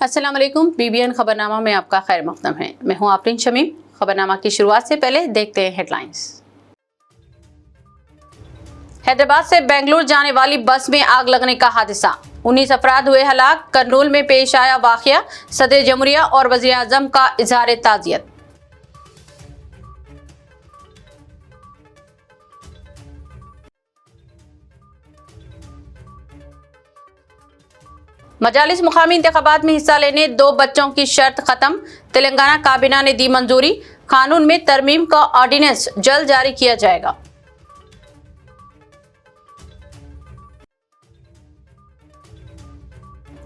السلام علیکم، BBN خبرنامہ میں آپ کا خیر مقدم ہے۔ میں ہوں آفرین شمیم۔ خبرنامہ کی شروعات سے پہلے دیکھتے ہیں ہیڈ لائنز۔ حیدرآباد سے بنگلور جانے والی بس میں آگ لگنے کا حادثہ، 19 افراد ہوئے ہلاک۔ کرنول میں پیش آیا واقعہ، صدر جمہوریہ اور وزیر اعظم کا اظہار تعزیت۔ مجالس مقامی انتخابات میں حصہ لینے 2 بچوں کی شرط ختم، تلنگانہ کابینہ نے دی منظوری۔ قانون میں ترمیم کا آرڈیننس جلد جاری کیا جائے گا۔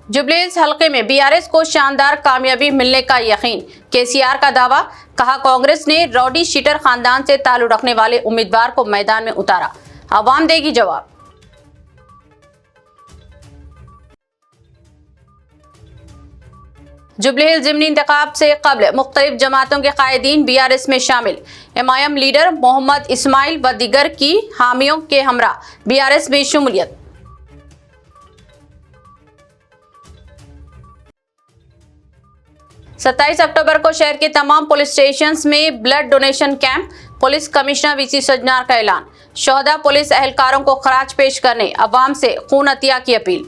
جوبلی ہلز حلقے میں BRS کو شاندار کامیابی ملنے کا یقین، KCR کا دعویٰ۔ کہا کانگریس نے راؤڈی شیٹر خاندان سے تعلق رکھنے والے امیدوار کو میدان میں اتارا، عوام دے گی جواب۔ جوبلی ہلز ضمنی انتخاب سے قبل مختلف جماعتوں کے قائدین BRS میں شامل۔ MIM لیڈر محمد اسماعیل و دیگر کی حامیوں کے ہمراہ BRS میں شمولیت۔ 27 اکتوبر کو شہر کے تمام پولیس اسٹیشنز میں blood donation camp, police commissioner VC Sajjanar کا اعلان۔ شہداء پولیس اہلکاروں کو خراج پیش کرنے عوام سے خون عطیہ کی اپیل۔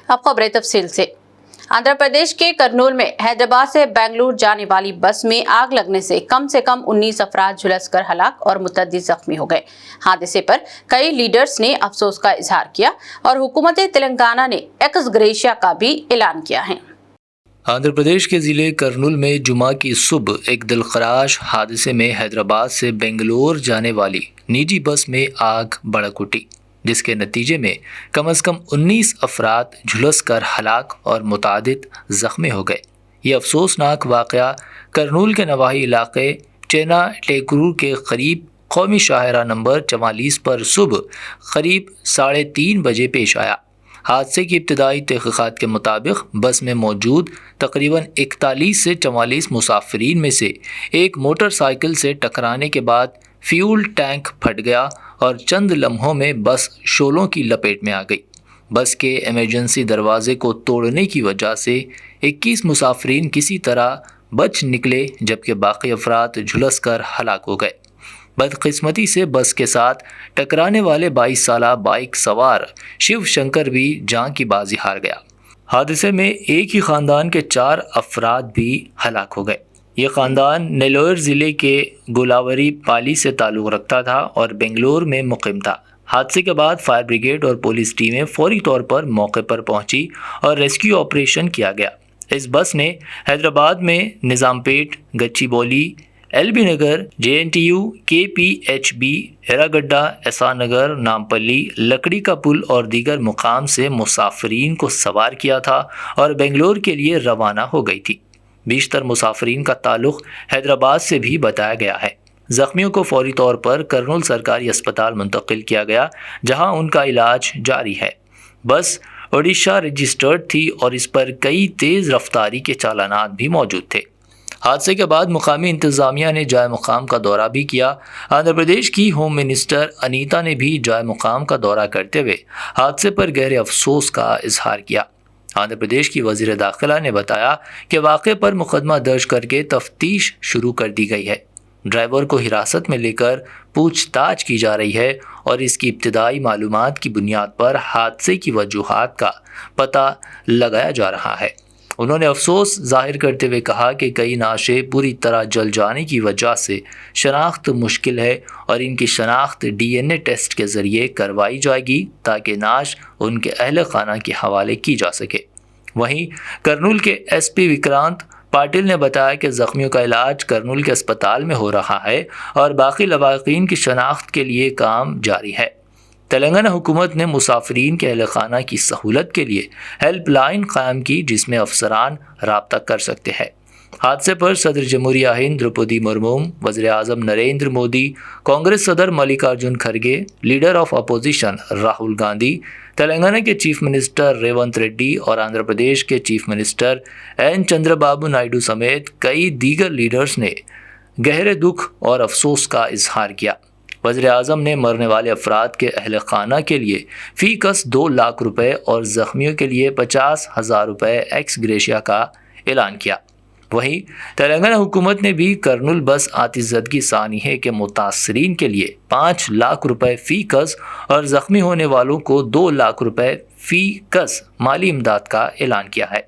اب خبریں تفصیل سے۔ آندھرا پردیش کے کرنول میں حیدرآباد سے بنگلور جانے والی بس میں آگ لگنے سے کم 19 افراد جھلس کر ہلاک اور متعدد زخمی ہو گئے۔ حادثے پر کئی لیڈرز نے افسوس کا اظہار کیا اور حکومت تلنگانہ نے ایکس گریشیا کا بھی اعلان کیا ہے۔ آندھرا پردیش کے ضلع کرنول میں جمعہ کی صبح ایک دلخراش حادثے میں حیدرآباد سے بنگلور جانے والی نجی بس میں آگ بھڑک اٹھی، جس کے نتیجے میں کم از کم 19 افراد جھلس کر ہلاک اور متعدد زخمی ہو گئے۔ یہ افسوسناک واقعہ کرنول کے نواحی علاقے چینا ٹیکرور کے قریب قومی شاہراہ نمبر 44 پر صبح قریب 3:30 بجے پیش آیا۔ حادثے کی ابتدائی تحقیقات کے مطابق بس میں موجود تقریباً 41 سے 44 مسافرین میں سے ایک موٹر سائیکل سے ٹکرانے کے بعد فیول ٹینک پھٹ گیا اور چند لمحوں میں بس شعلوں کی لپیٹ میں آ گئی۔ بس کے ایمرجنسی دروازے کو توڑنے کی وجہ سے 21 مسافرین کسی طرح بچ نکلے، جبکہ باقی افراد جھلس کر ہلاک ہو گئے۔ بدقسمتی سے بس کے ساتھ ٹکرانے والے 22 سالہ بائک سوار شیو شنکر بھی جان کی بازی ہار گیا۔ حادثے میں ایک ہی خاندان کے 4 افراد بھی ہلاک ہو گئے۔ یہ خاندان نیلور ضلع کے گولاوری پالی سے تعلق رکھتا تھا اور بنگلور میں مقیم تھا۔ حادثے کے بعد فائر بریگیڈ اور پولیس ٹیمیں فوری طور پر موقع پر پہنچی اور ریسکیو آپریشن کیا گیا۔ اس بس نے حیدرآباد میں نظام پیٹ، گچی بولی، LB نگر، JNTU، KPHB، ہیراگڈا، ایسا نگر، نامپلی، لکڑی کا پل اور دیگر مقام سے مسافرین کو سوار کیا تھا اور بنگلور کے لیے روانہ ہو گئی تھی۔ بیشتر مسافرین کا تعلق حیدرآباد سے بھی بتایا گیا ہے۔ زخمیوں کو فوری طور پر کرنول سرکاری اسپتال منتقل کیا گیا، جہاں ان کا علاج جاری ہے۔ بس اڈیشہ رجسٹرڈ تھی اور اس پر کئی تیز رفتاری کے چالانات بھی موجود تھے۔ حادثے کے بعد مقامی انتظامیہ نے جائے مقام کا دورہ بھی کیا۔ آندھرا پردیش کی ہوم منسٹر انیتا نے بھی جائے مقام کا دورہ کرتے ہوئے حادثے پر گہرے افسوس کا اظہار کیا۔ آندھرا پردیش کی وزیر داخلہ نے بتایا کہ واقعے پر مقدمہ درج کر کے تفتیش شروع کر دی گئی ہے۔ ڈرائیور کو حراست میں لے کر پوچھ تاچھ کی جا رہی ہے اور اس کی ابتدائی معلومات کی بنیاد پر حادثے کی وجوہات کا پتہ لگایا جا رہا ہے۔ انہوں نے افسوس ظاہر کرتے ہوئے کہا کہ کئی نعشیں پوری طرح جل جانے کی وجہ سے شناخت مشکل ہے اور ان کی شناخت DNA ٹیسٹ کے ذریعے کروائی جائے گی تاکہ نعش ان کے اہل خانہ کے حوالے کی جا سکے۔ وہیں کرنول کے SP وکرانت پاٹل نے بتایا کہ زخمیوں کا علاج کرنول کے اسپتال میں ہو رہا ہے اور باقی لواحقین کی شناخت کے لیے کام جاری ہے۔ تلنگانہ حکومت نے مسافرین کے اہل خانہ کی سہولت کے لیے ہیلپ لائن قائم کی، جس میں افسران رابطہ کر سکتے ہیں۔ حادثے پر صدر جمہوریہ ہند دروپدی مرمو، وزیر اعظم نریندر مودی، کانگریس صدر Mallikarjun Kharge, leader of opposition Rahul Gandhi, Telangana کے چیف منسٹر ریونت ریڈی اور آندھرا پردیش کے chief minister N Chandra Babu Naidu سمیت کئی دیگر لیڈرز نے گہرے دکھ اور افسوس کا اظہار کیا۔ वज़ीर आज़म ने मरने वाले अफराद के अहल खाना के लिए फ़ी कस 2 लाख रुपए और ज़ख्मियों के लिए 50,000 रुपए एक्स ग्रेशिया का ऐलान किया। वहीं तेलंगाना हुकूमत ने भी कर्नूल बस आतिशज़दगी सानिहे के मुतासरीन के लिए 5 लाख रुपए फ़ी कस और ज़ख्मी होने वालों को 2 लाख रुपए फ़ी कस माली इमदाद का ऐलान किया है।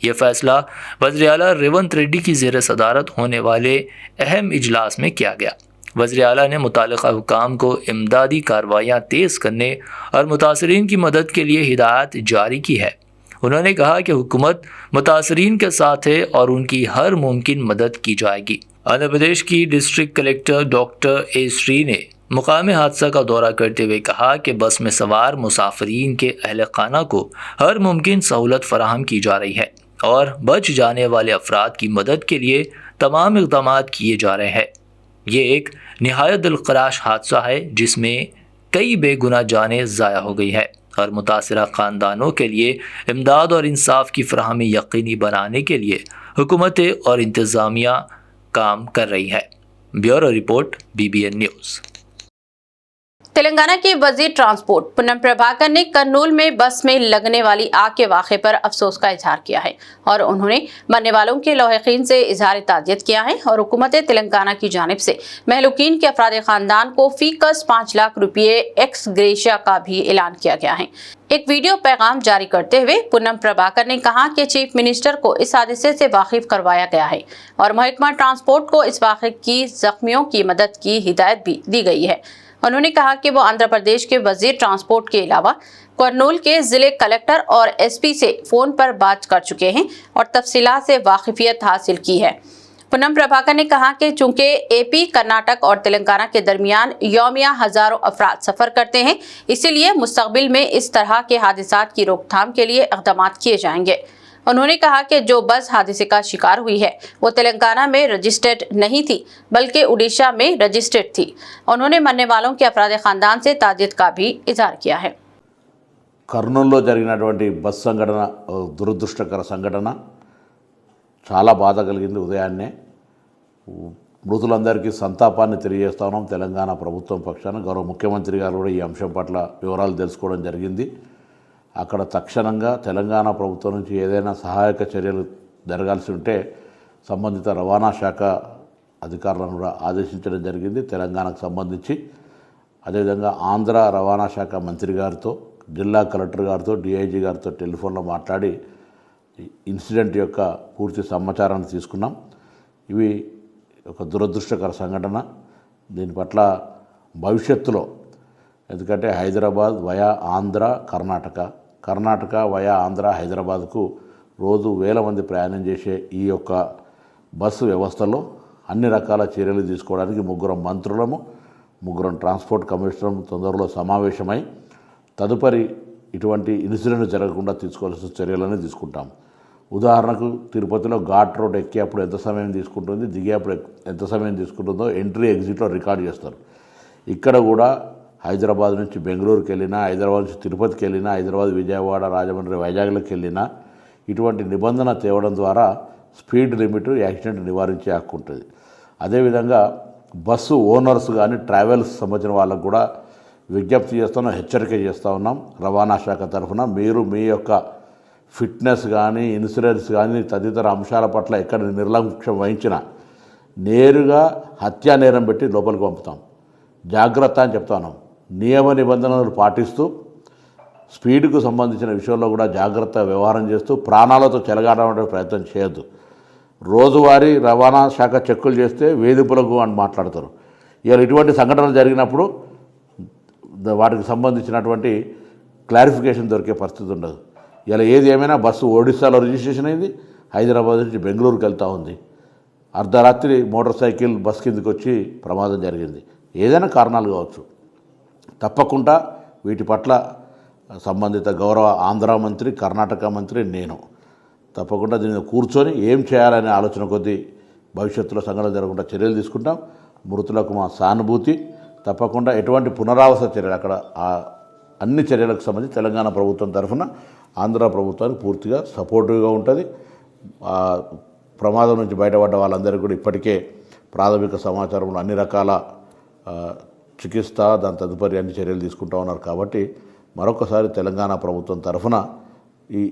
यह फैसला वज़ीर आला रेवंत रेड्डी की ज़ेर सदारत होने वाले अहम इजलास में किया गया। वज़ीर आला ने मुतालिका हुकाम को इमदादी कार्रवाइयाँ तेज़ करने और मुतासरीन की मदद के लिए हिदायत जारी की है। उन्होंने कहा कि हुकूमत मुतासरीन के साथ है और उनकी हर मुमकिन मदद की जाएगी। आंध्र प्रदेश की district collector doctor A Shri ने मुकामी हादसा का दौरा करते हुए कहा कि बस में सवार मुसाफरीन के अहल खाना को हर मुमकिन सहूलत फराहम की जा रही है और बच जाने वाले अफराद की मदद के लिए तमाम इक़दाम किए जा रहे हैं। ये एक निहायत दिलखराश हादसा है जिसमें कई बेगुनाह जानें ज़ाया हो गई है और मुतासरा ख़ानदानों के लिए इमदाद और इंसाफ की फराहमी यकीनी बनाने के लिए हुकूमत और इंतज़ामिया काम कर रही है। Bureau report BBN news. Telangana के वजीर ट्रांसपोर्ट पूनम प्रभाकर ने कर्नूल में बस में लगने वाली आग के वाक़े पर अफसोस का इजहार किया है और उन्होंने मरने वालों के लौहेकीन से इजहार ताज़ियत किया है और हुकूमत तेलंगाना की जानिब से महलूकीन के अफराद खानदान को फी कस 5 लाख रुपये एक्स ग्रेशिया का भी ऐलान किया गया है। एक वीडियो पैगाम जारी करते हुए पूनम प्रभाकर ने कहा कि चीफ मिनिस्टर को इस हादसे से वाकिफ करवाया गया है और महकमा ट्रांसपोर्ट को इस वाक़े की जख्मियों की मदद की हिदायत भी दी गई है। उन्होंने कहा कि वो आंध्र प्रदेश के वजीर ट्रांसपोर्ट के अलावा कर्नूल के जिले कलेक्टर और SP से फोन पर बात कर चुके हैं और तफसीलात से वाकिफियत हासिल की है। पूनम प्रभाकर ने कहा कि चूंकि AP, कर्नाटक और तेलंगाना के दरमियान यौमिया हजारों अफराद सफर करते हैं, इसीलिए मुस्तकबिल में इस तरह के हादसात की रोकथाम के लिए इक़दाम किए जाएंगे। उन्होंने कहा कि जो बस हादसे का शिकार हुई है वो तेलंगाना में रजिस्टर्ड नहीं थी बल्कि उड़ीसा में रजिस्टर्ड थी। उन्होंने मरने वालों के अफराद खानदान से ताज़ियत का भी इजहार किया है। కర్నూలులో జరిగినటువంటి బస్ సంఘటన దురదృష్టకర సంఘటన చాలా బాధ కలిగింది. ఉదయాన్నే మృతులందరికీ సంతాపాన్ని తెలియజేస్తా ఉన్నాం. తెలంగాణ ప్రభుత్వం పక్షాన గౌరవ ముఖ్యమంత్రి గారు కూడా ఈ అంశం పట్ల వివరాలు తెలుసుకోవడం జరిగింది. అక్కడ తక్షణంగా తెలంగాణ ప్రభుత్వం నుంచి ఏదైనా సహాయక చర్యలు జరగాల్సి ఉంటే సంబంధిత రవాణా శాఖ అధికారులను కూడా ఆదేశించడం జరిగింది. తెలంగాణకు సంబంధించి అదేవిధంగా ఆంధ్ర రవాణా శాఖ మంత్రి గారితో, జిల్లా కలెక్టర్ గారితో, DIG గారితో టెలిఫోన్లో మాట్లాడి ఇన్సిడెంట్ యొక్క పూర్తి సమాచారాన్ని తీసుకున్నాం. ఇవి ఒక దురదృష్టకర సంఘటన. దీని పట్ల భవిష్యత్తులో ఎందుకంటే హైదరాబాద్ వయా ఆంధ్ర, కర్ణాటక వయా ఆంధ్ర, హైదరాబాద్కు రోజు వేల మంది ప్రయాణం చేసే ఈ యొక్క బస్సు వ్యవస్థలో అన్ని రకాల చర్యలు తీసుకోవడానికి ముగ్గురం ట్రాన్స్పోర్ట్ కమిషనర్ తొందరలో సమావేశమై తదుపరి ఇటువంటి ఇన్సిడెంట్ జరగకుండా తీసుకోవాల్సిన చర్యలను తీసుకుంటాం. ఉదాహరణకు తిరుపతిలో ఘాట్ రోడ్ ఎక్కేప్పుడు ఎంత సమయం తీసుకుంటుంది, దిగేప్పుడు ఎంత సమయం తీసుకుంటుందో ఎంట్రీ ఎగ్జిట్లో రికార్డ్ చేస్తారు. ఇక్కడ కూడా హైదరాబాద్ నుంచి బెంగళూరుకి వెళ్ళినా, హైదరాబాద్ నుంచి తిరుపతికి వెళ్ళినా, హైదరాబాద్, విజయవాడ, రాజమండ్రి, వైజాగ్లకు వెళ్ళినా ఇటువంటి నిబంధన తేవడం ద్వారా స్పీడ్ లిమిట్, యాక్సిడెంట్ నివారించే హక్కు ఉంటుంది. అదేవిధంగా బస్సు ఓనర్స్ కానీ ట్రావెల్స్ సంబంధించిన వాళ్ళకు కూడా విజ్ఞప్తి చేస్తున్నాం, హెచ్చరిక చేస్తూ ఉన్నాం. రవాణా శాఖ తరఫున మీరు మీ యొక్క ఫిట్నెస్ కానీ, ఇన్సూరెన్స్ కానీ తదితర అంశాల పట్ల ఎక్కడ నిర్లక్ష్యం వహించినా నేరుగా హత్యా నేరం పెట్టి లోపలికి పంపుతాం. జాగ్రత్త అని చెప్తా ఉన్నాం. నియమ నిబంధనలు పాటిస్తూ స్పీడ్కు సంబంధించిన విషయంలో కూడా జాగ్రత్త వ్యవహారం చేస్తూ ప్రాణాలతో చెలగాటం ప్రయత్నం చేయొద్దు. రోజువారీ రవాణా శాఖ చెక్కులు చేస్తే వేధింపులకు అని మాట్లాడతారు. ఇవాళ ఇటువంటి సంఘటనలు జరిగినప్పుడు వాటికి సంబంధించినటువంటి క్లారిఫికేషన్ దొరికే పరిస్థితి ఉండదు. ఇలా ఏది ఏమైనా బస్సు ఒడిశాలో రిజిస్ట్రేషన్ అయింది, హైదరాబాద్ నుంచి బెంగళూరుకి వెళ్తూ ఉంది. అర్ధరాత్రి మోటార్ సైకిల్ బస్ కిందకి వచ్చి ప్రమాదం జరిగింది. ఏదైనా కారణాలు కావచ్చు. తప్పకుండా వీటి పట్ల సంబంధిత గౌరవ ఆంధ్ర మంత్రి, కర్ణాటక మంత్రి, నేను తప్పకుండా దీన్ని కూర్చొని ఏం చేయాలనే ఆలోచన కొద్దీ భవిష్యత్తులో సంఘటన జరగకుండా చర్యలు తీసుకుంటాం. మృతులకు మా సానుభూతి. తప్పకుండా ఎటువంటి పునరావాస చర్యలు అక్కడ అన్ని చర్యలకు సంబంధించి తెలంగాణ ప్రభుత్వం తరఫున ఆంధ్ర ప్రభుత్వానికి పూర్తిగా సపోర్టివ్గా ఉంటుంది. ప్రమాదం నుంచి బయటపడ్డ వాళ్ళందరికీ కూడా ఇప్పటికే ప్రాథమిక సమాచారంలో అన్ని రకాల చికిత్స దాని తదుపరి అన్ని చర్యలు తీసుకుంటా ఉన్నారు. కాబట్టి మరొకసారి తెలంగాణ ప్రభుత్వం తరఫున ఈ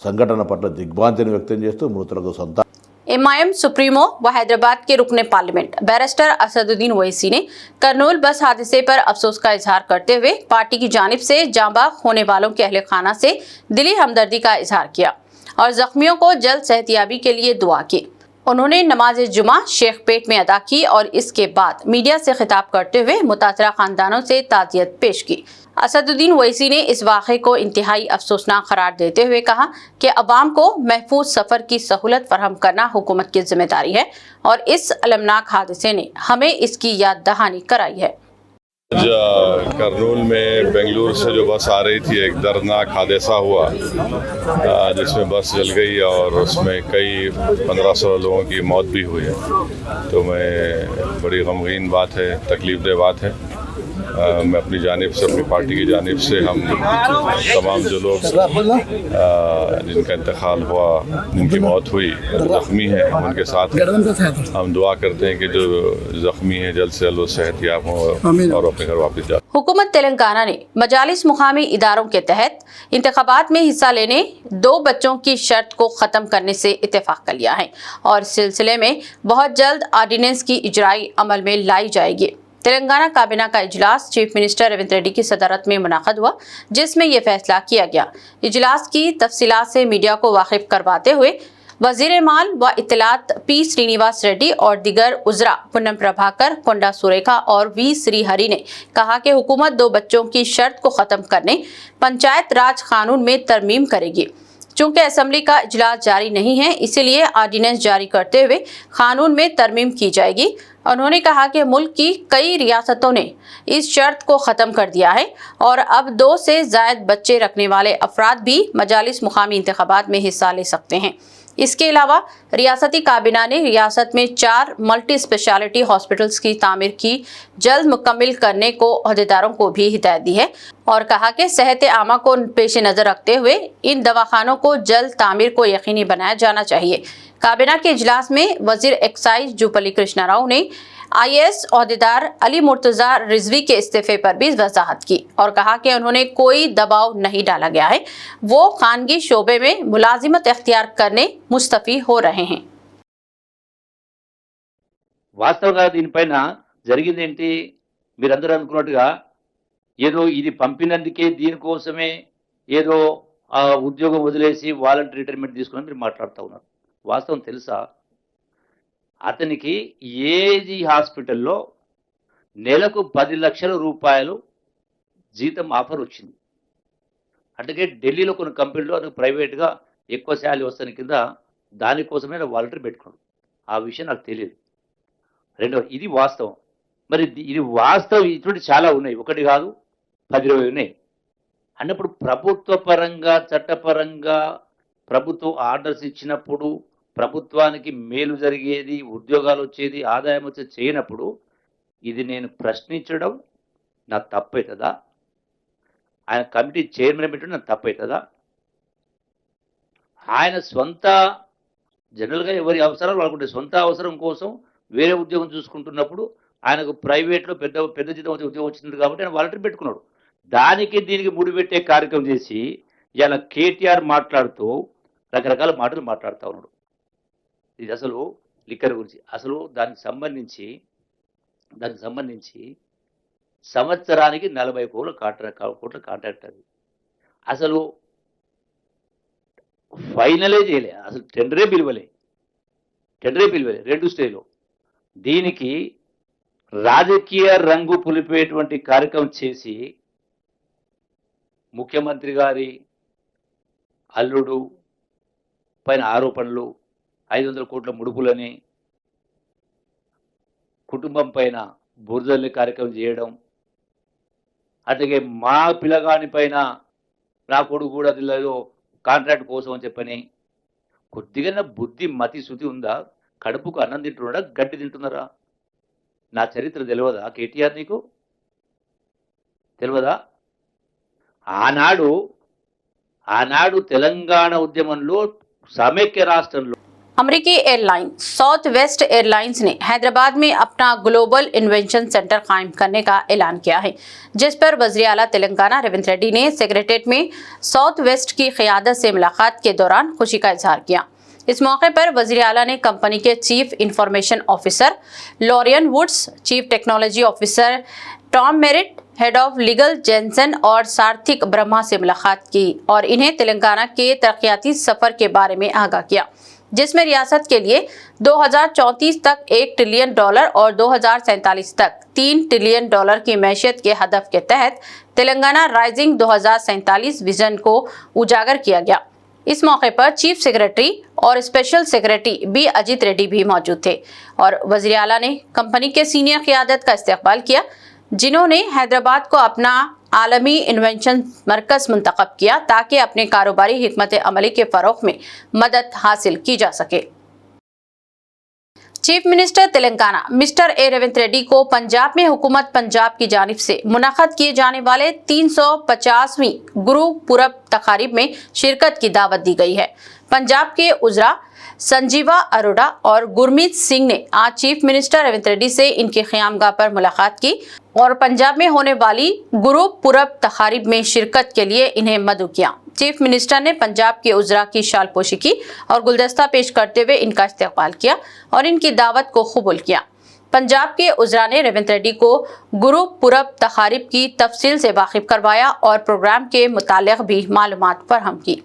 సంఘటన పట్ల దిగ్భ్రాంతిని వ్యక్తం చేస్తూ మృతులకు సంతాపం. एमआईएम सुप्रीमो व हैदराबाद के रुकने पार्लियामेंट बैरिस्टर असदुद्दीन ओवैसी ने करनूल बस हादसे पर अफसोस का इजहार करते हुए पार्टी की जानिब से जांबाग होने वालों के अहले खाना से दिली हमदर्दी का इजहार किया और जख्मियों को जल्द सेहतियाबी के लिए दुआ की। उन्होंने नमाज जुमा शेख पेट में अदा की और इसके बाद मीडिया से खिताब करते हुए मुतासरा खानदानों से ताज़ियत पेश की। असदुद्दीन ओवैसी ने इस वाक़े को इंतहाई अफसोसनाक करार देते हुए कहा कि अवाम को महफूज सफ़र की सहूलत फराहम करना हुकूमत की जिम्मेदारी है और इस अलमनाक हादसे ने हमें इसकी याद दहानी कराई है। आज करनूल में बेंगलुरु से जो बस आ रही थी, एक दर्दनाक हादसा हुआ जिसमें बस जल गई और उसमें कई 15-16 लोगों की मौत भी हुई है। तो मैं बड़ी गमगीन बात है, तकलीफ़देह बात है। मैं अपनी जानिब से, अपनी पार्टी की जानिब से हम तमाम जो लोग जिनका इंतकाल हुआ, जिनकी मौत हुई, ज़ख्मी हैं, उनके साथ हम दुआ करते हैं कि जो ज़ख्मी हैं जल्द से जल्द सेहतयाब हों और अपने घर वापस जाए। हुकूमत तेलंगाना ने मजालिस मुकामी इदारों के तहत इंतखाबात में हिस्सा लेने 2 बच्चों की शर्त को ख़त्म करने से इत्तेफाक कर लिया है और इस सिलसिले में बहुत जल्द आर्डिनेंस की इजराई अमल में लाई जाएगी। तेलंगाना काबीना का इजलास चीफ मिनिस्टर रेवंत रेड्डी की सदारत में मुनाक़द हुआ, जिसमें यह फैसला किया गया। इजलास की तफसीलात से मीडिया को वाकिफ करवाते हुए वजीर माल व इत्तलात पी श्रीनिवास रेड्डी और दिगर उजरा पुन्नम प्रभाकर, कोंडा सुरेखा और वी श्रीहरि ने कहा कि हुकूमत 2 बच्चों की शर्त को ख़त्म करने पंचायत राज कानून में तरमीम करेगी। चूंकि असम्बली का इजलास जारी नहीं है, इसीलिए आर्डिनेंस जारी करते हुए कानून में तरमीम की जाएगी। उन्होंने कहा कि मुल्क की कई रियासतों ने इस शर्त को ख़त्म कर दिया है और अब 2 से ज़ायद बच्चे रखने वाले अफराद भी मजालिस मुकामी इंतखाबात में हिस्सा ले सकते हैं। इसके अलावा रियासती काबीना ने रियासत में 4 मल्टी स्पेशलिटी हॉस्पिटल्स की तामीर की जल्द मुकम्मल करने को अहदेदारों को भी हिदायत दी है और कहा कि सेहत आमा को पेश नज़र रखते हुए इन दवाखानों को जल्द तामीर को यकीनी बनाया जाना चाहिए। काबीना के इजलास में वजीर एक्साइज जूपल्ली कृष्णा राव ने IAS अहदेदार अली मुर्तज़ा रिजवी के इस्तीफे पर भी वजाहत की और कहा कि उन्होंने कोई दबाव नहीं डाला गया है, वो खानगी शोबे में मुलाजिमत इख्तियार करने मुस्तफ़ी हो रहे हैं। వాస్తవంగా దీనిపైన జరిగింది ఏంటి, మీరందరూ అనుకున్నట్టుగా ఏదో ఇది పంపినందుకే దీనికోసమే ఏదో ఆ ఉద్యోగం వదిలేసి వాలంటరీ రిటైర్మెంట్ తీసుకుని మీరు మాట్లాడుతూ ఉన్నారు. వాస్తవం తెలుసా, అతనికి ఏజీ హాస్పిటల్లో నెలకు 10 లక్షల రూపాయలు జీతం ఆఫర్ వచ్చింది. అంటే ఢిల్లీలో కొన్ని కంపెనీలో అది ప్రైవేట్గా ఎక్కువ శాలరీ వస్తాను కింద దానికోసమే వాలంటరీ పెట్టుకున్నాడు. ఆ విషయం నాకు తెలియదు. రెండవ, ఇది వాస్తవం. మరి ఇది వాస్తవం, ఇటువంటి చాలా ఉన్నాయి, ఒకటి కాదు 10-20 ఉన్నాయి అన్నప్పుడు ప్రభుత్వ పరంగా చట్టపరంగా ప్రభుత్వం ఆర్డర్స్ ఇచ్చినప్పుడు ప్రభుత్వానికి మేలు జరిగేది, ఉద్యోగాలు వచ్చేది, ఆదాయం వచ్చేది చేయనప్పుడు ఇది నేను ప్రశ్నించడం నా తప్పవుతుందా? ఆయన కమిటీ చైర్మన్ పెట్టడం నా తప్పవుతుందా? ఆయన సొంత జనరల్గా ఎవరి అవసరాలు వాళ్ళకుంటే సొంత అవసరం కోసం వేరే ఉద్యోగం చూసుకుంటున్నప్పుడు ఆయనకు ప్రైవేట్లో పెద్ద జీతం వచ్చే ఉద్యోగం వచ్చింది కాబట్టి ఆయన వాలంటీర్ పెట్టుకున్నాడు. దానికి దీనికి ముడిపెట్టే కార్యక్రమం చేసి ఇలా కేటీఆర్ మాట్లాడుతూ రకరకాల మాటలు మాట్లాడుతూ ఉన్నాడు. ఇది అసలు లిక్కర్ గురించి అసలు దానికి సంబంధించి సంవత్సరానికి 40 కోట్ల కాంట్రాక్ట్. అది అసలు ఫైనలే చేయలే, అసలు టెండరే పిలవలే 2 స్టేజ్లో. దీనికి రాజకీయ రంగు పులిపేటువంటి కార్యక్రమం చేసి ముఖ్యమంత్రి గారి అల్లుడు పైన ఆరోపణలు, 500 కోట్ల ముడుపులని, కుటుంబం పైన బురదల్లి కార్యక్రమం చేయడం, అట్లాగే మా పిల్లగాని పైన నా కొడుకు కూడా తెలియదు కాంట్రాక్ట్ కోసం అని చెప్పని. కొద్దిగా బుద్ధి మతి శుద్ధి ఉందా? కడుపుకు అన్నం తింటున్నాడా, గడ్డి తింటున్నారా? నా చరిత్ర తెలియదా కేటీఆర్? నీకు తెలియదా? ఆనాడు తెలంగాణ ఉద్యమంలో సమైక్య రాష్ట్రంలో अमेरिकी एयरलाइन साउथ वेस्ट एयरलाइंस ने हैदराबाद में अपना ग्लोबल इन्वेंशन सेंटर कायम करने का ऐलान किया है, जिस पर वज़ीर आला तेलंगाना रेवंत रेड्डी ने सेक्रेटेरिएट में साउथ वेस्ट की क़यादत से मुलाकात के दौरान खुशी का इजहार किया। इस मौके पर वज़ीर आला ने कंपनी के chief information officer Lorian Woods, chief technology officer Tom Merritt, head of legal Jensen और सार्थिक ब्रह्मा से मुलाकात की और इन्हें तेलंगाना के तरक्याती सफर के बारे में आगाह किया, जिसमें रियासत के लिए 2034 तक $1 ट्रिलियन और 2047 तक $3 ट्रिलियन की मैशियत के हदफ के तहत तेलंगाना राइजिंग 2047 विजन को उजागर किया गया। इस मौके पर चीफ सेक्रेटरी और special secretary B Ajit Reddy भी मौजूद थे और वज़ीर आला ने कंपनी के सीनियर क़यादत का इस्तकबाल किया, जिन्होंने हैदराबाद को अपना आलमी इन्वेंशन मरकज़ मुंतखब किया ताकि अपने कारोबारी हिकमत अमली के फ़रोग़ में मदद हासिल की जा सके। Chief minister Telangana mister A Revanth Reddy को पंजाब में हुकूमत पंजाब की जानिब से मुनक़द किए जाने वाले 350वीं गुरु पुरब तकारीब में शिरकत की दावत दी गई है। पंजाब के उज़रा संजीवा अरोड़ा और गुरमीत सिंह ने आज चीफ मिनिस्टर रेवंत रेड्डी से इनकी क़यामगाह पर मुलाकात की और पंजाब में होने वाली गुरु पुरब तकारीब में शिरकत के लिए इन्हें मदऊ किया। चीफ मिनिस्टर ने पंजाब के उज़रा की शाल पोशी की और गुलदस्ता पेश करते हुए इनका इस्तकबाल किया और इनकी दावत को कबूल किया। पंजाब के उज़रा ने रेवंत रेड्डी को गुरु पुरब तकारीब की तफसील से वाकिफ करवाया और प्रोग्राम के मुतालिक भी मालूमात फराहम की।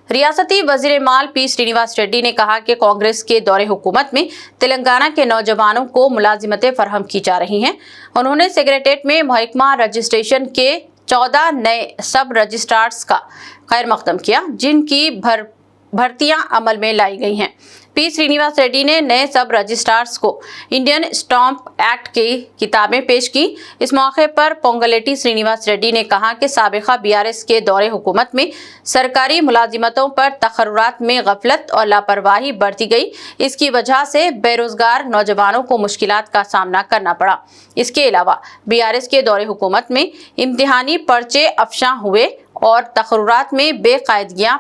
रियासती वज़ीर माल पी श्रीनिवास रेड्डी ने कहा कि कांग्रेस के दौरे हुकूमत में तेलंगाना के नौजवानों को मुलाजिमतें फराहम की जा रही हैं। उन्होंने सेक्रेटेरिएट में महकमा रजिस्ट्रेशन के 14 नए सब रजिस्ट्रार्स का खैर मकदम किया, जिनकी भर्तियां अमल में लाई गई हैं। पी श्रीनिवास रेड्डी ने नए सब रजिस्ट्रार्स को इंडियन स्टैंप एक्ट की किताबें पेश की। इस मौके पर पोंगलेटी श्रीनिवास रेड्डी ने कहा कि साबिका बीआरएस के दौरे हुकूमत में सरकारी मुलाजिमतों पर तकर्रुरात में गफलत और लापरवाही बरती गई। इसकी वजह से बेरोजगार नौजवानों को मुश्किलात का सामना करना पड़ा। इसके अलावा बीआरएस के दौरे हुकूमत में इम्तिहानी पर्चे अफशां हुए और तकर्रुरात में बेकायदगियां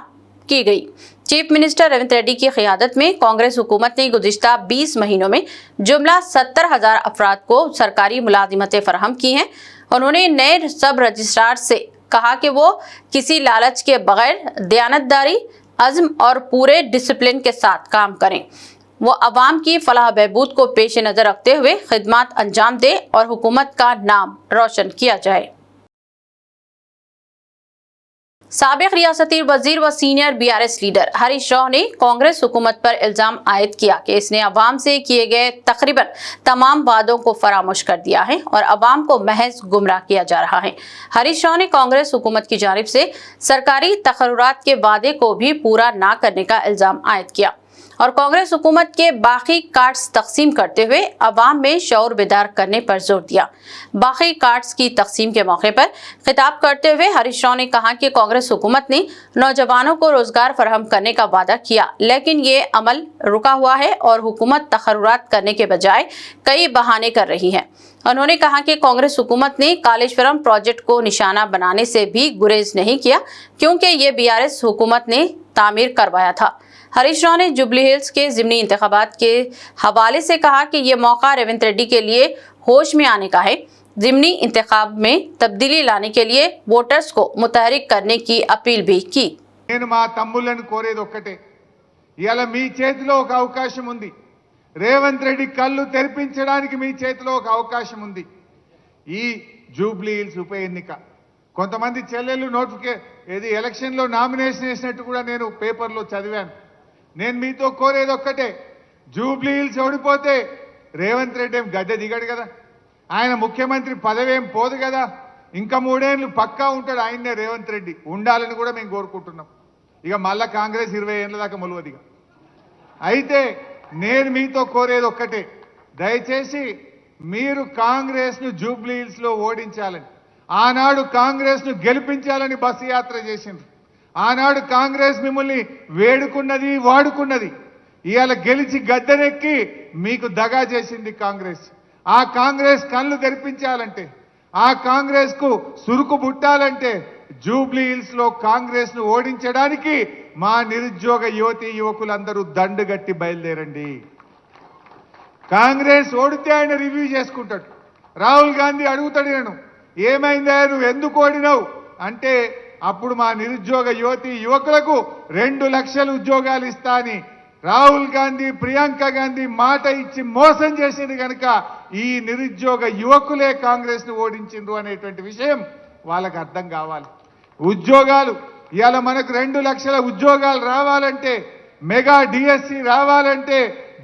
की गई। चीफ मिनिस्टर रेवंत रेड्डी की क़यादत में कांग्रेस हुकूमत ने गुज़िश्ता 20 महीनों में जुमला 70,000 अफराद को सरकारी मुलाजिमतें फराहम की हैं। उन्होंने नए सब रजिस्ट्रार से कहा कि वो किसी लालच के बगैर दयानतदारी, अज़्म और पूरे डिसिप्लिन के साथ काम करें। वो अवाम की फलाह बहबूद को पेश नज़र रखते हुए खिदमत अंजाम दे और हुकूमत का नाम रोशन किया जाए। साबिक रियासती वजीर व senior BRS leader Harish Rao ने कांग्रेस हुकूमत पर इल्जाम आयद किया कि इसने अवाम से किए गए तकरीबन तमाम वादों को फरामोश कर दिया है और अवाम को महज गुमराह किया जा रहा है। हरीश राव ने कांग्रेस हुकूमत की जानिब से सरकारी तकर्रुरात के वादे को भी पूरा न करने का इल्जाम आयद किया और कांग्रेस हुकूमत के बाकी कार्ड्स तकसीम करते हुए अवाम में शऊर बेदार करने पर जोर दिया। बाकी कार्ड्स की तकसीम के मौके पर खिताब करते हुए हरीश राव ने कहा कि कांग्रेस हुकूमत ने नौजवानों को रोजगार फराहम करने का वादा किया, लेकिन ये अमल रुका हुआ है और हुकूमत तकर्रुरात करने के बजाय कई बहाने कर रही है। उन्होंने कहा कि कांग्रेस हुकूमत ने कालेश्वरम प्रोजेक्ट को निशाना बनाने से भी गुरेज नहीं किया, क्योंकि ये बीआरएस हुकूमत ने तामीर करवाया था। हरीश राव ने जुबली हिल्स के ज़िमनी इंतखाबात के हवाले से कहा कि ये मौका रेवंत रेड्डी के लिए होश में आने का है। ज़िमनी इंतखाब में तब्दीली लाने के लिए वोटर्स को मुतहरिक करने की अपील भी की। నేను మా తమ్ముళ్ళని కోరేది ఒక్కటే, ఇయాల మీ చేతిలో ఒక అవకాశం ఉంది. రేవంత్ రెడ్డి కళ్ళు తెరిపించడానికి మీ చేతిలో ఒక అవకాశం ఉంది. ఈ జూబ్లీ హిల్స్ ఉప ఎన్నిక కొంతమంది చెల్లెళ్ళు ఎలక్షన్లో నామినేషన్ వేసినట్టు కూడా నేను పేపర్లో చదివాను. నేను మీతో కోరేది ఒక్కటే, జూబ్లీ హిల్స్ ఓడిపోతే రేవంత్ రెడ్డి ఏం గద్దె దిగడు కదా, ఆయన ముఖ్యమంత్రి పదవి ఏం పోదు కదా, ఇంకా 3 ఏళ్ళు పక్కా ఉంటాడు ఆయన్నే రేవంత్ రెడ్డి, ఉండాలని కూడా మేము కోరుకుంటున్నాం. ఇక మళ్ళా కాంగ్రెస్ 20 ఏళ్ళ దాకా మొలవదిగా. అయితే నేను మీతో కోరేది ఒక్కటే, దయచేసి మీరు కాంగ్రెస్ను జూబ్లీ హిల్స్లో ఓడించాలని, ఆనాడు కాంగ్రెస్ను గెలిపించాలని బస్సు యాత్ర చేసిండ్రు. ఆనాడు కాంగ్రెస్ మిమ్మల్ని వేడుకున్నది, వాడుకున్నది. ఇవాళ గెలిచి గద్దెనెక్కి మీకు దగా చేసింది కాంగ్రెస్. ఆ కాంగ్రెస్ కళ్ళు తెరిపించాలంటే, ఆ కాంగ్రెస్ కు సురుకు బుట్టాలంటే జూబ్లీ హిల్స్ లో కాంగ్రెస్ ను ఓడించడానికి మా నిరుద్యోగ యువతి యువకులందరూ దండుగట్టి బయలుదేరండి. కాంగ్రెస్ ఓడితే ఆయన రివ్యూ చేసుకుంటాడు. రాహుల్ గాంధీ అడుగుతాడు, నేను ఏమైందా నువ్వు ఎందుకు ఓడినావు అంటే అప్పుడు మా నిరుద్యోగ యువతి యువకులకు 2 లక్షల ఉద్యోగాలు ఇస్తా అని రాహుల్ గాంధీ ప్రియాంక గాంధీ మాట ఇచ్చి మోసం చేసింది కనుక ఈ నిరుద్యోగ యువకులే కాంగ్రెస్ ను ఓడించిండ్రు అనేటువంటి విషయం వాళ్ళకి అర్థం కావాలి. ఉద్యోగాలు ఇవాళ మనకు 2 లక్షల ఉద్యోగాలు రావాలంటే, మెగా డిఎస్సి రావాలంటే,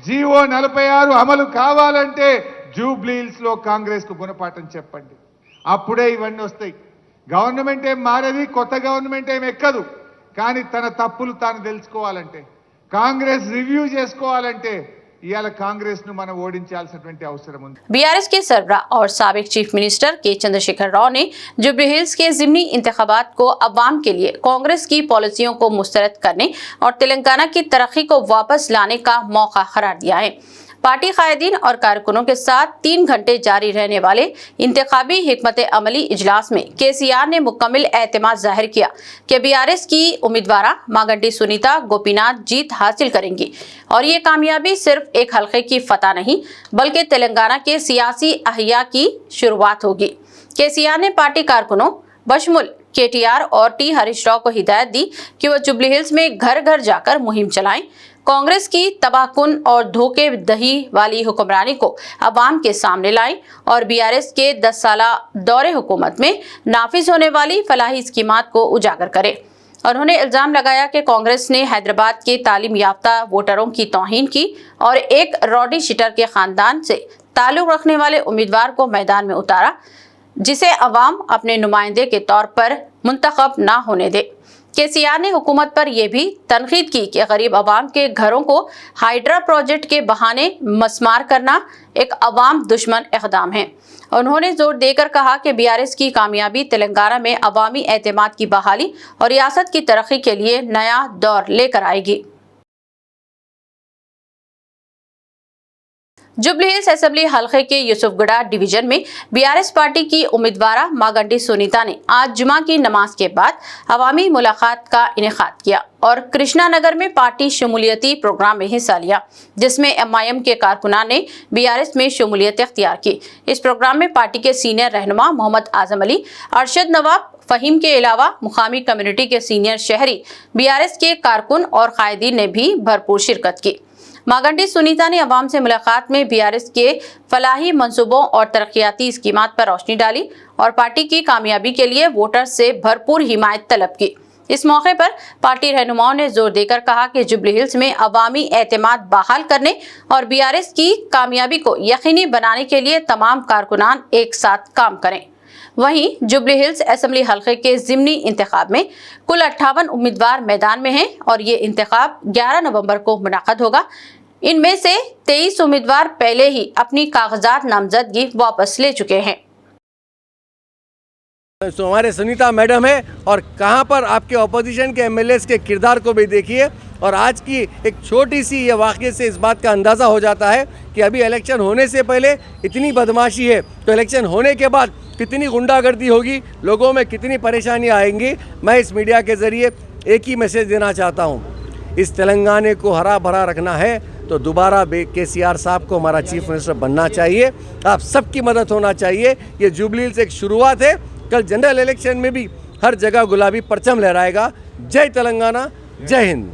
జీవో 46 అమలు కావాలంటే జూబ్లీ హిల్స్ లో కాంగ్రెస్ కు గుణపాఠం చెప్పండి. అప్పుడే ఇవన్నీ వస్తాయి. గవర్నమెంట్ ఏం మారది, కొత్త గవర్నమెంట్ ఏం ఎక్కదు. కానీ తన తప్పులు తాను తెలుసుకోవాలంటే, కాంగ్రెస్ రివ్యూ చేసుకోవాలంటే ఇవాళ కాంగ్రెస్ ను మనం ఓడించాల్సినటువంటి అవసరం ఉంది. बीआरएस के सरबराह और साबिक चीफ मिनिस्टर के चंद्रशेखर राव ने जुबली हिल्स के ज़िमनी इंतखाबात को अवाम के लिए कांग्रेस की पॉलिसियों को मुस्तरद करने और तेलंगाना की तरक्की को वापस लाने का मौका करार दिया है. पार्टी कायदीन और कारकुनों के साथ 3 घंटे जारी रहने वाले इंतखाबी हिकमत अमली इजलास में केसीआर ने मुकम्मल एतमाद जाहिर किया कि बीआरएस की उम्मीदवार मागंटी सुनीता गोपीनाथ जीत हासिल करेंगी और ये कामयाबी सिर्फ एक हल्के की फतह नहीं बल्कि तेलंगाना के सियासी अहिया की शुरुआत होगी. केसीआर ने पार्टी कारकुनों बशमुल केटीआर और टी हरीश राव को हिदायत दी कि वो जुबली हिल्स में घर घर जाकर मुहिम चलाएं, कांग्रेस की तबाहकुन और धोखे दही वाली हुक्मरानी को अवाम के सामने लाएं और बीआरएस के 10 साला दौरे हुकूमत में नाफिज होने वाली फलाही स्कीमात को उजागर करें. उन्होंने इल्जाम लगाया कि कांग्रेस ने हैदराबाद के तालीम याफ्ता वोटरों की तौहीन की और एक रॉडी शीटर के खानदान से ताल्लुक रखने वाले उम्मीदवार को मैदान में उतारा जिसे अवाम अपने नुमाइंदे के तौर पर मुंतखब ना होने दे. केसीआर ने हुकूमत पर यह भी तनकीद की कि गरीब अवाम के घरों को हाइड्रा प्रोजेक्ट के बहाने मस्मार करना एक अवाम दुश्मन इक़दाम है. उन्होंने जोर देकर कहा कि बीआरएस की कामयाबी तेलंगाना में अवामी एतमाद की बहाली और रियासत की तरक्की के लिए नया दौर लेकर आएगी. जुबली हिल्स असेंबली हलके के यूसुफगढ़ डिवीजन में बीआरएस पार्टी की उम्मीदवार मागंटी सुनीता ने आज जुमा की नमाज के बाद अवामी मुलाकात का इनेकाद किया और कृष्णा नगर में पार्टी शमूलियती प्रोग्राम में हिस्सा लिया जिसमें एमआईएम के कारकुनान ने बीआरएस में शमूलियत इख्तियार की. इस प्रोग्राम में पार्टी के सीनियर रहनुमा मोहम्मद आजम अली, अरशद नवाब, फहीम के अलावा मुकामी कम्युनिटी के सीनियर शहरी बीआरएस के कारकुन और कायदीन ने भी भरपूर शिरकत की. मागंटी सुनीता ने अवाम से मुलाकात में बीआरएस के फलाही मंसूबों और तरक्याती स्कीमात पर रोशनी डाली और पार्टी की कामयाबी के लिए वोटर से भरपूर हिमायत तलब की. इस मौके पर पार्टी रहनुमाओं ने जोर देकर कहा कि जुबली हिल्स में अवामी एतमाद बहाल करने और बीआरएस की कामयाबी को यकीनी बनाने के लिए तमाम कारकुनान एक साथ काम करें. वहीं जुबली हिल्स असेंबली हलके के ज़िमनी इंतखाब में कुल 58 उम्मीदवार मैदान में हैं और ये इंतखाब 11 नवंबर को मुनाक़द होगा. इनमें से 23 उम्मीदवार पहले ही अपनी कागजात नामजदगी वापस ले चुके हैं. तो हमारे सुनीता मैडम है और कहां पर आपके अपोजिशन के एमएलएस के किरदार को भी देखिए और आज की एक छोटी सी ये वाक़ये से इस बात का अंदाज़ा हो जाता है कि अभी इलेक्शन होने से पहले इतनी बदमाशी है तो इलेक्शन होने के बाद कितनी गुंडागर्दी होगी, लोगों में कितनी परेशानियां आएंगी. मैं इस मीडिया के ज़रिए एक ही मैसेज देना चाहता हूं, इस तेलंगाना को हरा भरा रखना है तो दोबारा केसीआर साहब को हमारा चीफ मिनिस्टर बनना चाहिए. आप सबकी मदद होना चाहिए. ये जुबली हिल्स एक शुरुआत है, कल जनरल इलेक्शन में भी हर जगह गुलाबी परचम लहराएगा. जय तेलंगाना, जय हिंद.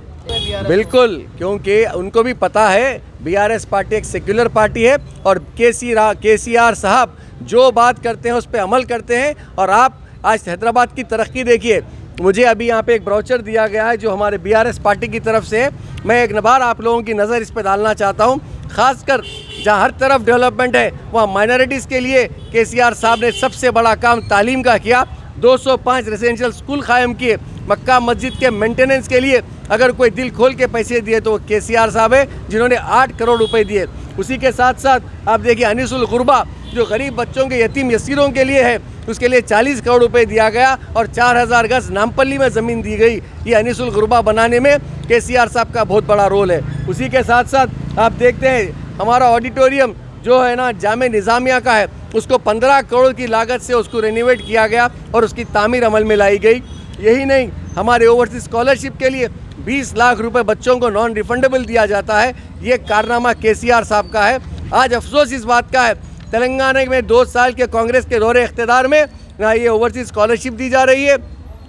बिल्कुल, क्योंकि उनको भी पता है बीआरएस पार्टी एक सेक्युलर पार्टी है और केसीआर साहब जो बात करते हैं उस पर अमल करते हैं. और आप आज हैदराबाद की तरक्की देखिए. मुझे अभी यहाँ पे एक ब्राउचर दिया गया है जो हमारे बीआरएस पार्टी की तरफ से है. मैं एक बार आप लोगों की नज़र इस पर डालना चाहता हूँ. ख़ासकर जहाँ हर तरफ डेवलपमेंट है वहाँ माइनॉरिटीज़ के लिए केसीआर साहब ने सबसे बड़ा काम तालीम का किया. 205 रेजिडेंशियल स्कूल कायम किए. मक्का मस्जिद के मेंटेनेंस के लिए अगर कोई दिल खोल के पैसे दिए तो केसीआर साहब है जिन्होंने 8 करोड़ रुपए दिए. उसी के साथ साथ आप देखिए अनीसुल गुरबा जो गरीब बच्चों के यतीम यसीरों के लिए है उसके लिए 40 करोड़ रुपए दिया गया और 4000 गज नामपल्ली में ज़मीन दी गई. ये अनीसुल गुरबा बनाने में केसीआर साहब का बहुत बड़ा रोल है. उसी के साथ साथ आप देखते हैं हमारा ऑडिटोरियम जो है ना जामे निज़ामिया का है, اس کو 15 करोड़ की लागत से उसको रेनोवेट किया गया और उसकी तामीर अमल में लाई गई। यही नहीं, हमारे ओवरसीज स्कॉलरशिप के लिए 20 लाख रुपए बच्चों को नॉन रिफंडेबल दिया जाता है। ये कारनामा केसीआर साहब का है। आज अफसोस इस बात का है, तेलंगाना में 2 साल के कांग्रेस के दौरे इख्तिदार में ना ये ओवरसीज स्कॉलरशिप दी जा रही है,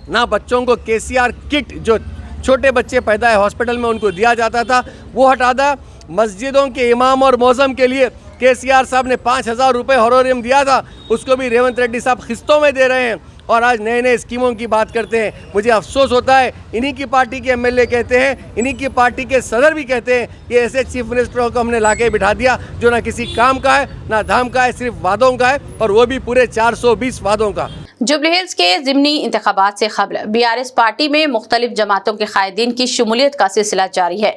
ना बच्चों को केसीआर किट जो छोटे बच्चे पैदा है हॉस्पिटल में उनको दिया जाता था वो हटा दिया। मस्जिदों के इमाम और मौज़म के लिए केसीआर साहब ने 5,000 रुपये हॉनोरियम दिया था, उसको भी रेवंत रेड्डी साहब किस्तों में दे रहे हैं और आज नए नए स्कीमों की बात करते हैं। मुझे अफसोस होता है, इन्हीं की पार्टी के एमएलए कहते हैं, इन्हीं की पार्टी के सदर भी कहते हैं ये ऐसे चीफ मिनिस्टरों को हमने लाके बिठा दिया जो ना किसी काम का है ना धाम का है, सिर्फ वादों का है और वो भी पूरे 420 वादों का। जुबली हिल्स के ज़िमनी इंतखाबात से क़ब्ल बीआरएस पार्टी में मुख्तलिफ जमातों के कायदीन की शमूलियत का सिलसिला जारी है।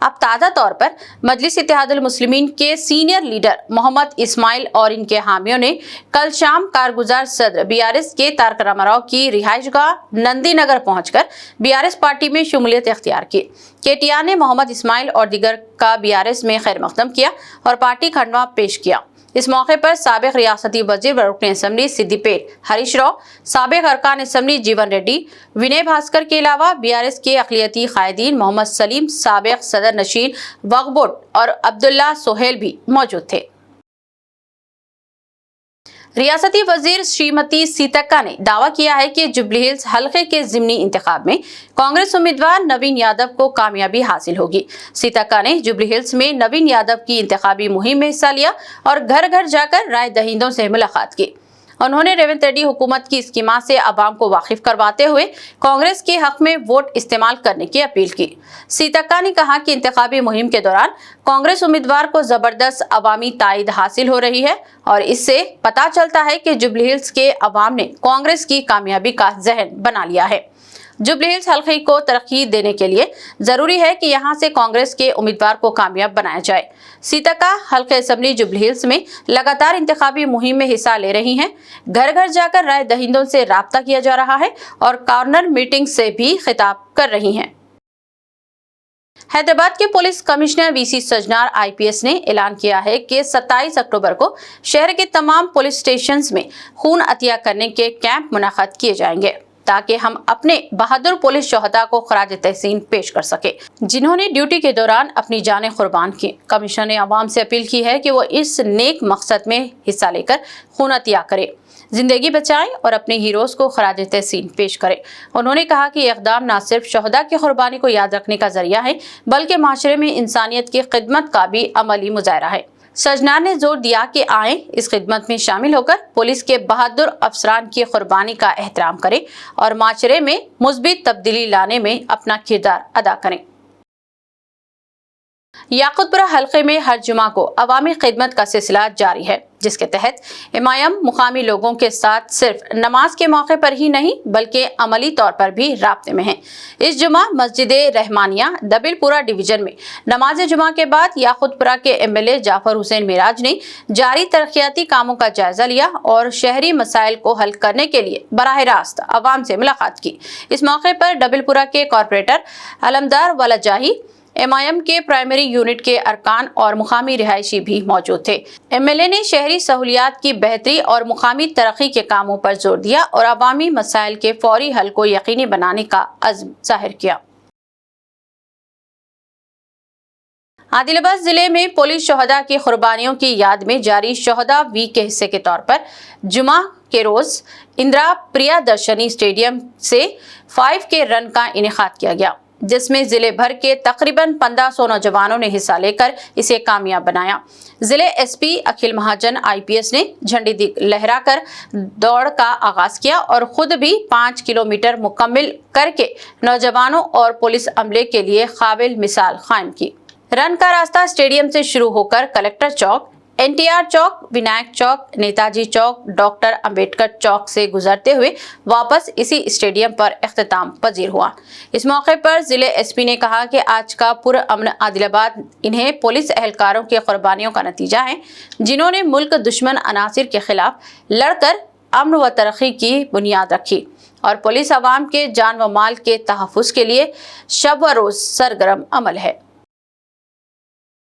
अब ताज़ा तौर पर मजलिस इत्तेहादुल मुस्लिमीन के सीनियर लीडर मोहम्मद इस्माइल और इनके हामियों ने कल शाम कारगुजार सदर बीआरएस के तारक रामाराव की रिहाइशगाह नंदी नगर पहुंचकर बीआरएस पार्टी में शमूलियत इख्तियार की। केटीआर ने मोहम्मद इस्माइल और दीगर का बीआरएस में खैर मकदम किया और पार्टी खंडवा पेश किया। इस मौके पर साबिक रियासती वजीर व रुकन असम्बली सिद्दीपेट हरीश राव, साबिक अरकान असम्बली जीवन रेड्डी, विनय भास्कर के अलावा बीआरएस के अक़लियती कायदीन मोहम्मद सलीम, साबिक सदर नशीन वक्फ बोर्ड और अब्दुल्ला सोहेल भी मौजूद थे। रियासती वजीर श्रीमती सीतक्का ने दावा किया है कि जुबली हिल्स हल्के के ज़िमनी इंतखाब में कांग्रेस उम्मीदवार नवीन यादव को कामयाबी हासिल होगी। सीतक्का ने जुबली हिल्स में नवीन यादव की इंतखाबी मुहिम में हिस्सा लिया और घर घर जाकर राय दहिंदों से मुलाकात की। उन्होंने रेवंत रेड्डी हुकूमत की स्कीमा से आवाम को वाकिफ करवाते हुए कांग्रेस के हक में वोट इस्तेमाल करने की अपील की। सीतक्का ने कहा कि इंतखाबी मुहिम के दौरान कांग्रेस उम्मीदवार को जबरदस्त अवामी ताईद हासिल हो रही है और इससे पता चलता है कि जुबली हिल्स के अवाम ने कांग्रेस की कामयाबी का जहन बना लिया है। जुबली हिल्स हल्के को तरक्की देने के लिए जरूरी है कि यहां से कांग्रेस के उम्मीदवार को कामयाब बनाया जाए। सीतक्का हल्के असम्बली जुबली हिल्स में लगातार इंतखाबी मुहिम में हिस्सा ले रही हैं। घर घर जाकर राय दहिंदों से राब्ता किया जा रहा है और कॉर्नर मीटिंग से भी खिताब कर रही हैं। हैदराबाद के police commissioner VC Sajjanar IPS ने ऐलान किया है कि 27 अक्टूबर को शहर के तमाम पुलिस स्टेशंस में खून अतिया करने के कैंप मुनक़्क़द किए जाएंगे ताकि हम अपने बहादुर पुलिस शोहदा को खराज तहसीन पेश कर सके जिन्होंने ड्यूटी के दौरान अपनी जानें कुर्बान की। कमिश्नर ने आवाम से अपील की है कि वो इस नेक मकसद में हिस्सा लेकर खून अतिया करे, जिंदगी बचाएं और अपने हीरोज को खराज तहसीन पेश करें। उन्होंने कहा कि इक़दाम न सिर्फ शोहदा की कुर्बानी को याद रखने का जरिया है बल्कि माशरे में इंसानियत की खिदमत का भी अमली मुजाहरा है। सजनार ने जोर दिया कि आए इस खिदमत में शामिल होकर पुलिस के बहादुर अफसरान की कुर्बानी का एहतराम करें और माशरे में मुस्बित तब्दीली लाने में अपना किरदार अदा करें। याकूतपुरा हल्के में हर जुमा को अवामी खिदमत का सिलसिला जारी है, जिसके तहत इमाम मुकामी लोगों के साथ सिर्फ नमाज के मौके पर ही नहीं बल्कि अमली तौर पर भी राब्ते में हैं। इस जुमा मस्जिद रहमानिया दबिलपुरा डिवीजन में नमाज जुमा के बाद याकूतपुरा के एमएलए जाफर हुसैन मिराज ने जारी तरक्याती कामों का जायजा लिया और शहरी मसाइल को हल करने के लिए बराह रास्त अवाम से मुलाकात की। इस मौके पर दबिलपुरा के कॉरपोरेटर अलमदार वलाजाही, एमआईएम के प्राइमरी यूनिट के अरकान और मुकामी रिहायशी भी मौजूद थे। एमएलए ने शहरी सहूलियात की बेहतरी और मुकामी तरक्की के कामों पर जोर दिया और अवामी मसाइल के फौरी हल को यकीनी बनाने का अज़्म जाहिर किया। आदिलाबाद जिले में पुलिस शोहदा की कुर्बानियों की याद में जारी शोहदा वीक के हिस्से के तौर पर जुमा के रोज इंदिरा प्रियदर्शनी स्टेडियम से 5K रन का इनेकाद किया गया, जिसमें जिले भर के तकरीबन 1500 नौजवानों ने हिस्सा लेकर इसे कामयाब बनाया। जिले एसपी अखिल महाजन आईपीएस ने झंडी लहराकर दौड़ का आगाज किया और खुद भी 5 किलोमीटर मुकम्मल करके नौजवानों और पुलिस अमले के लिए काबिल मिसाल कायम की। रन का रास्ता स्टेडियम से शुरू होकर कलेक्टर चौक, एनटीआर चौक, विनायक चौक, नेताजी चौक, डॉक्टर अंबेडकर चौक से गुजरते हुए वापस इसी स्टेडियम पर इख्तिताम पजीर हुआ। इस मौके पर जिले एसपी ने कहा कि आज का पुरअमन आदिलाबाद इन्हें पुलिस एहलकारों की कुर्बानियों का नतीजा है, जिन्होंने मुल्क दुश्मन अनासिर के खिलाफ लड़कर अमन व तरक्की की बुनियाद रखी और पुलिस अवाम के जान व माल के तहफ़्फ़ुज़ के लिए शब व रोज़ सरगर्म अमल है।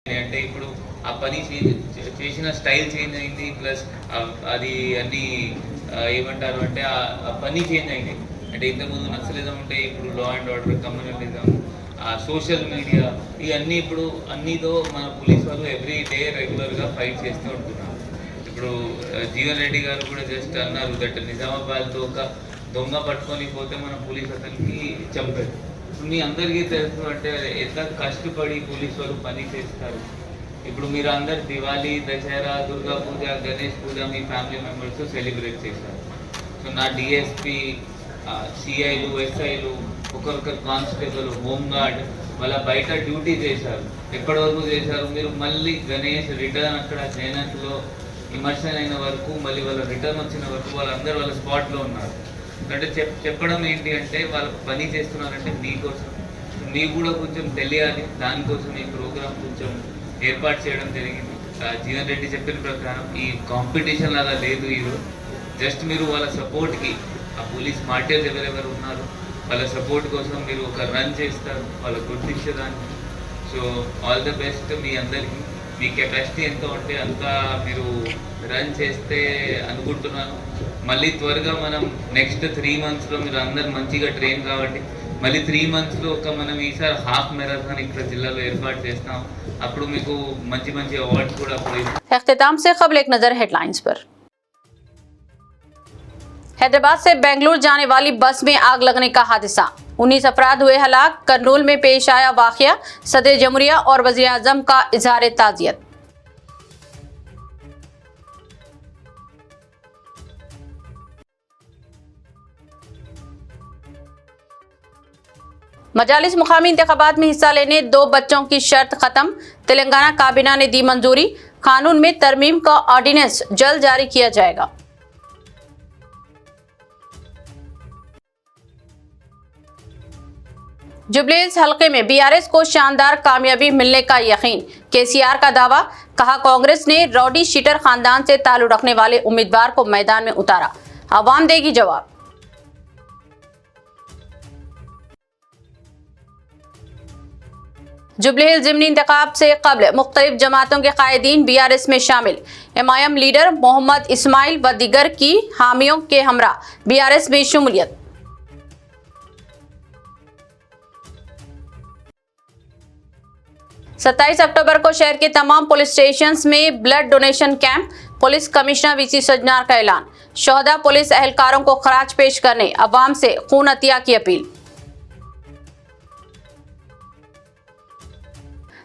అంటే ఇప్పుడు ఆ పని చేసిన స్టైల్ చేంజ్ అయింది, ప్లస్ అది అన్ని ఏమంటారు అంటే ఆ పని చేంజ్ అయింది. అంటే ఇంతకుముందు నక్సలిజం ఉంటే ఇప్పుడు law and order, communalism, social media, ఇవన్నీ ఇప్పుడు అన్నితో మన పోలీస్ వాళ్ళు ఎవ్రీ డే రెగ్యులర్గా ఫైట్ చేస్తూ ఉంటున్నారు. ఇప్పుడు జీవన్ రెడ్డి గారు కూడా జస్ట్ అన్నారు దట్ నిజామాబాద్లో ఒక దొంగ పట్టుకొని పోతే మన పోలీస్ అతనికి చంపారు. మీ అందరికీ తెలుసు అంటే ఎంత కష్టపడి పోలీస్ వాళ్ళు పని చేస్తారు. ఇప్పుడు మీరు అందరు దివాళీ, దసరా, దుర్గా పూజ, గణేష్ పూజ మీ ఫ్యామిలీ మెంబర్స్ సెలబ్రేట్ చేశారు. సో నా డిఎస్పీ, సిఐలు, ఎస్ఐలు, ఒకరొకరు కానిస్టేబుల్, హోంగార్డ్ వాళ్ళ బయట డ్యూటీ చేశారు. ఎప్పటి వరకు చేశారు? మీరు మళ్ళీ గణేష్ రిటర్న్ అక్కడ జైనత్లో ఇమర్షన్ అయిన వరకు, మళ్ళీ వాళ్ళ రిటర్న్ వచ్చిన వరకు వాళ్ళందరూ వాళ్ళ స్పాట్లో ఉన్నారు. అంటే చెప్పడం ఏంటి అంటే వాళ్ళు పని చేస్తున్నారంటే మీకోసం, మీకు కూడా కొంచెం తెలియాలి. దానికోసం ఈ ప్రోగ్రామ్ కొంచెం ఏర్పాటు చేయడం జరిగింది. జీవన్ రెడ్డి చెప్పిన ప్రకారం ఈ కాంపిటీషన్ లాగా లేదు ఈరోజు. జస్ట్ మీరు వాళ్ళ సపోర్ట్కి, ఆ పోలీస్ మార్టియర్స్ ఎవరెవరు ఉన్నారు వాళ్ళ సపోర్ట్ కోసం మీరు ఒక రన్ చేస్తారు, వాళ్ళ గుర్తించేదాన్ని. సో ఆల్ ద బెస్ట్ మీ అందరికీ. మీ కెపాసిటీ ఎంత ఉంటే అంత మీరు రన్ చేస్తే అనుకుంటున్నాను. మళ్ళీ త్వరగా మనం నెక్స్ట్ 3 monthsలో మీరు అందరు మంచిగా ట్రైన్ కాబట్టి మళ్ళీ 3 monthsలో ఒక మనం ఈసారి హాఫ్ मैराथन ఇక్కడ జిల్లాలో ఏర్పాటు చేస్తాం. అప్పుడు మీకు మంచి మంచి అవార్డ్స్ కూడా అప్పుడు. इख्तिताम से कबल एक नजर हेडलाइंस पर। हैदराबाद से बेंगलुरु जाने वाली बस में आग लगने का हादसा, 19 अफराद हुए हलाक। करनूल में पेश आया वाकया, सदर जमहूरिया और वजीर आजम का इजहार ताज़ियत। मजालिस मुकामी इंतखाबात में हिस्सा लेने 2 बच्चों की शर्त खत्म, तेलंगाना काबीना ने दी मंजूरी। कानून में तरमीम का ऑर्डिनेंस जल्द जारी किया जाएगा। जुबली हिल्स हलके में बीआरएस को शानदार कामयाबी मिलने का यकीन, केसीआर का दावा। कहा कांग्रेस ने रॉडी शीटर खानदान से ताल्लुक रखने वाले उम्मीदवार को मैदान में उतारा, अवाम देगी जवाब। जुबली हिल्स ज़िमनी इंतखाब से कबल मुख्तलिफ जमातों के कायदीन बीआरएस में शामिल। एमआईएम लीडर मोहम्मद इस्माइल व दिगर की हामियों के हमरा बीआरएस में शमूलियत। सत्ताईस अक्टूबर को शहर के तमाम पुलिस स्टेशंस में blood donation camp, police commissioner VC Sajjanar का ऐलान। शोहदा पुलिस एहलकारों को खराज पेश करने अवाम से खून अतिया की अपील।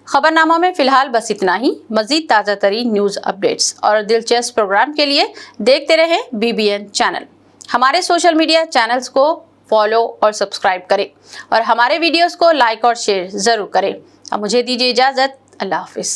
खबरनामा में फिलहाल बस इतना ही। मजीद ताज़ा तरीन न्यूज़ अपडेट्स और दिलचस्प प्रोग्राम के लिए देखते रहें BBN चैनल। हमारे सोशल मीडिया चैनल्स को फॉलो और सब्सक्राइब करें और हमारे वीडियोस को लाइक और शेयर ज़रूर करें। अब मुझे दीजिए इजाज़त। अल्लाह हाफिज़।